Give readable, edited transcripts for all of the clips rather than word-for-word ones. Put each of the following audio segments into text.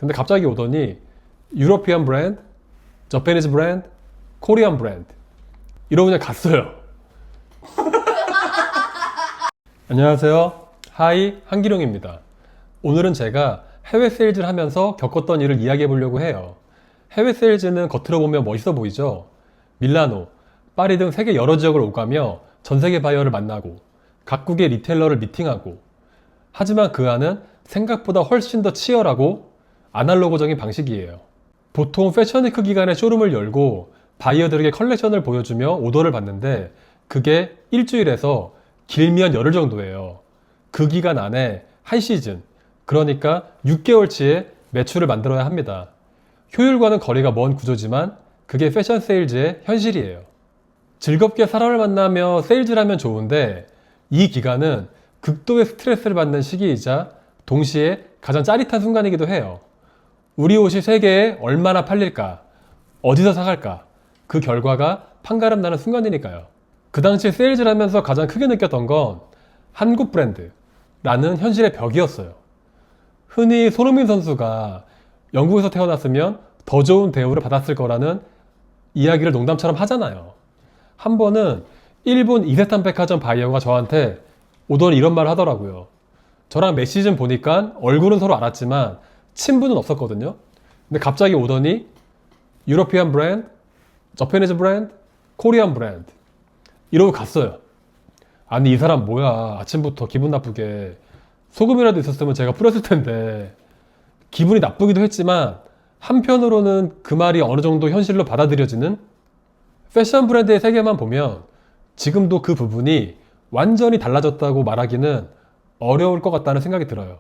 근데 갑자기 오더니 유러피안 브랜드, 저페니즈 브랜드, 코리안 브랜드 이러고 그냥 갔어요. 안녕하세요. 하이 한기룡입니다. 오늘은 제가 해외 세일즈를 하면서 겪었던 일을 이야기해 보려고 해요. 해외 세일즈는 겉으로 보면 멋있어 보이죠? 밀라노, 파리 등 세계 여러 지역을 오가며 전 세계 바이어를 만나고 각국의 리테일러를 미팅하고, 하지만 그 안은 생각보다 훨씬 더 치열하고 아날로그적인 방식이에요. 보통 패션위크 기간에 쇼룸을 열고 바이어들에게 컬렉션을 보여주며 오더를 받는데 그게 일주일에서 길면 열흘 정도예요. 그 기간 안에 한 시즌, 그러니까 6개월치의 매출을 만들어야 합니다. 효율과는 거리가 먼 구조지만 그게 패션 세일즈의 현실이에요. 즐겁게 사람을 만나며 세일즈를 하면 좋은데 이 기간은 극도의 스트레스를 받는 시기이자 동시에 가장 짜릿한 순간이기도 해요. 우리 옷이 세계에 얼마나 팔릴까? 어디서 사갈까? 그 결과가 판가름 나는 순간이니까요. 그 당시 세일즈를 하면서 가장 크게 느꼈던 건 한국 브랜드라는 현실의 벽이었어요. 흔히 손흥민 선수가 영국에서 태어났으면 더 좋은 대우를 받았을 거라는 이야기를 농담처럼 하잖아요. 한 번은 일본 이세탄 백화점 바이어가 저한테 오더니 이런 말을 하더라고요. 저랑 몇 시즌 보니까 얼굴은 서로 알았지만 친분은 없었거든요. 근데 갑자기 오더니 유러피안 브랜드, 저페니즈 브랜드, 코리안 브랜드 이러고 갔어요. 아니 이 사람 뭐야, 아침부터 기분 나쁘게. 소금이라도 있었으면 제가 풀었을 텐데. 기분이 나쁘기도 했지만 한편으로는 그 말이 어느 정도 현실로 받아들여지는, 패션 브랜드의 세계만 보면 지금도 그 부분이 완전히 달라졌다고 말하기는 어려울 것 같다는 생각이 들어요.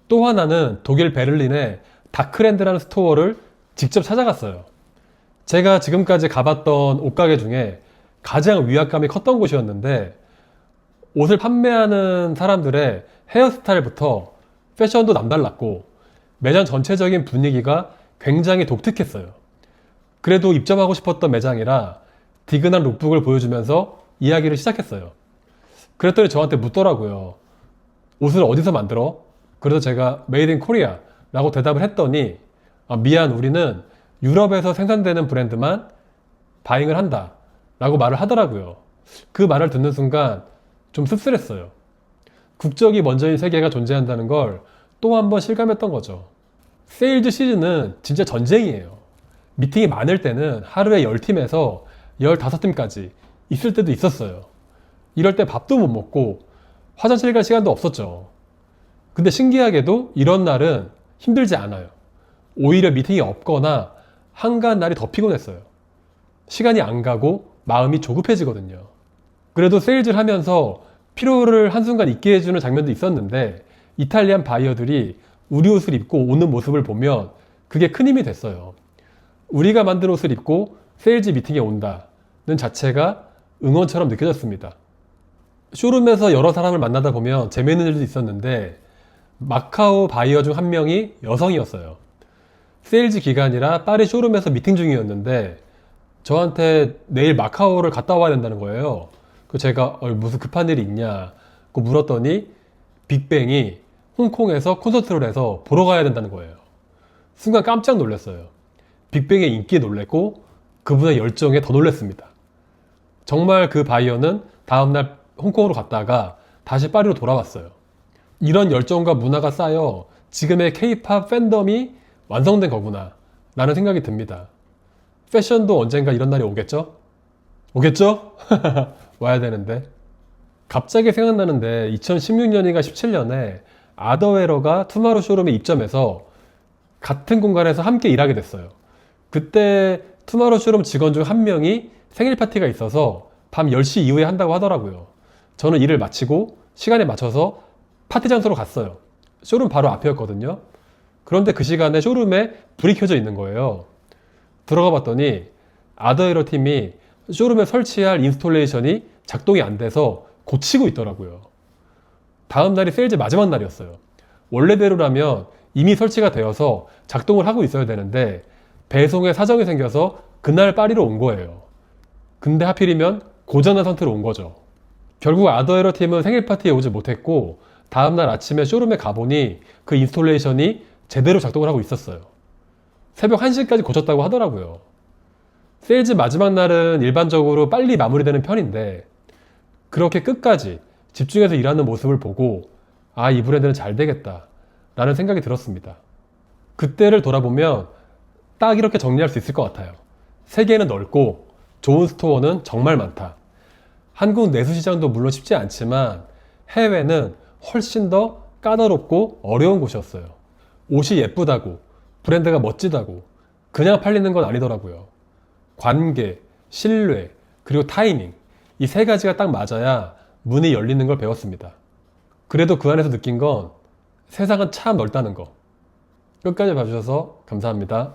또 하나는 독일 베를린의 다크랜드라는 스토어를 직접 찾아갔어요. 제가 지금까지 가봤던 옷가게 중에 가장 위압감이 컸던 곳이었는데, 옷을 판매하는 사람들의 헤어스타일부터 패션도 남달랐고 매장 전체적인 분위기가 굉장히 독특했어요. 그래도 입점하고 싶었던 매장이라 디그난 룩북을 보여주면서 이야기를 시작했어요. 그랬더니 저한테 묻더라고요. 옷을 어디서 만들어? 그래서 제가 메이드 인 코리아 라고 대답을 했더니 미안, 우리는 유럽에서 생산되는 브랜드만 바잉을 한다 라고 말을 하더라고요. 그 말을 듣는 순간 좀 씁쓸했어요. 국적이 먼저인 세계가 존재한다는 걸 또 한 번 실감했던 거죠. 세일즈 시즌은 진짜 전쟁이에요. 미팅이 많을 때는 하루에 10팀에서 15팀까지 있을 때도 있었어요. 이럴 때 밥도 못 먹고 화장실 갈 시간도 없었죠. 근데 신기하게도 이런 날은 힘들지 않아요. 오히려 미팅이 없거나 한가한 날이 더 피곤했어요. 시간이 안 가고 마음이 조급해지거든요. 그래도 세일즈를 하면서 피로를 한순간 잊게 해주는 장면도 있었는데, 이탈리안 바이어들이 우리 옷을 입고 오는 모습을 보면 그게 큰 힘이 됐어요. 우리가 만든 옷을 입고 세일즈 미팅에 온다는 자체가 응원처럼 느껴졌습니다. 쇼룸에서 여러 사람을 만나다 보면 재미있는 일도 있었는데, 마카오 바이어 중 한 명이 여성이었어요. 세일즈 기간이라 파리 쇼룸에서 미팅 중이었는데 저한테 내일 마카오를 갔다 와야 된다는 거예요. 제가 무슨 급한 일이 있냐고 물었더니 빅뱅이 홍콩에서 콘서트를 해서 보러 가야 된다는 거예요. 순간 깜짝 놀랐어요. 빅뱅의 인기에 놀랬고 그분의 열정에 더 놀랐습니다. 정말 그 바이어는 다음날 홍콩으로 갔다가 다시 파리로 돌아왔어요. 이런 열정과 문화가 쌓여 지금의 K-팝 팬덤이 완성된 거구나 라는 생각이 듭니다. 패션도 언젠가 이런 날이 오겠죠? 오겠죠? 와야 되는데. 갑자기 생각나는데 2016년인가 17년에 아더웨러가 투마로우 쇼룸에 입점해서 같은 공간에서 함께 일하게 됐어요. 그때 투마로우 쇼룸 직원 중 한 명이 생일 파티가 있어서 밤 10시 이후에 한다고 하더라고요. 저는 일을 마치고 시간에 맞춰서 파티 장소로 갔어요. 쇼룸 바로 앞이었거든요. 그런데 그 시간에 쇼룸에 불이 켜져 있는 거예요. 들어가 봤더니 아더웨러 팀이 쇼룸에 설치할 인스톨레이션이 작동이 안 돼서 고치고 있더라고요. 다음 날이 세일즈 마지막 날이었어요. 원래대로라면 이미 설치가 되어서 작동을 하고 있어야 되는데 배송에 사정이 생겨서 그날 파리로 온 거예요. 근데 하필이면 고장난 상태로 온 거죠. 결국 아더웨러 팀은 생일 파티에 오지 못했고 다음날 아침에 쇼룸에 가보니 그 인스톨레이션이 제대로 작동을 하고 있었어요. 새벽 1시까지 고쳤다고 하더라고요. 세일즈 마지막 날은 일반적으로 빨리 마무리되는 편인데 그렇게 끝까지 집중해서 일하는 모습을 보고 아, 이 브랜드는 잘 되겠다 라는 생각이 들었습니다. 그때를 돌아보면 딱 이렇게 정리할 수 있을 것 같아요. 세계는 넓고 좋은 스토어는 정말 많다. 한국 내수 시장도 물론 쉽지 않지만 해외는 훨씬 더 까다롭고 어려운 곳이었어요. 옷이 예쁘다고, 브랜드가 멋지다고 그냥 팔리는 건 아니더라고요. 관계, 신뢰, 그리고 타이밍 이 세 가지가 딱 맞아야 문이 열리는 걸 배웠습니다. 그래도 그 안에서 느낀 건 세상은 참 넓다는 거. 끝까지 봐주셔서 감사합니다.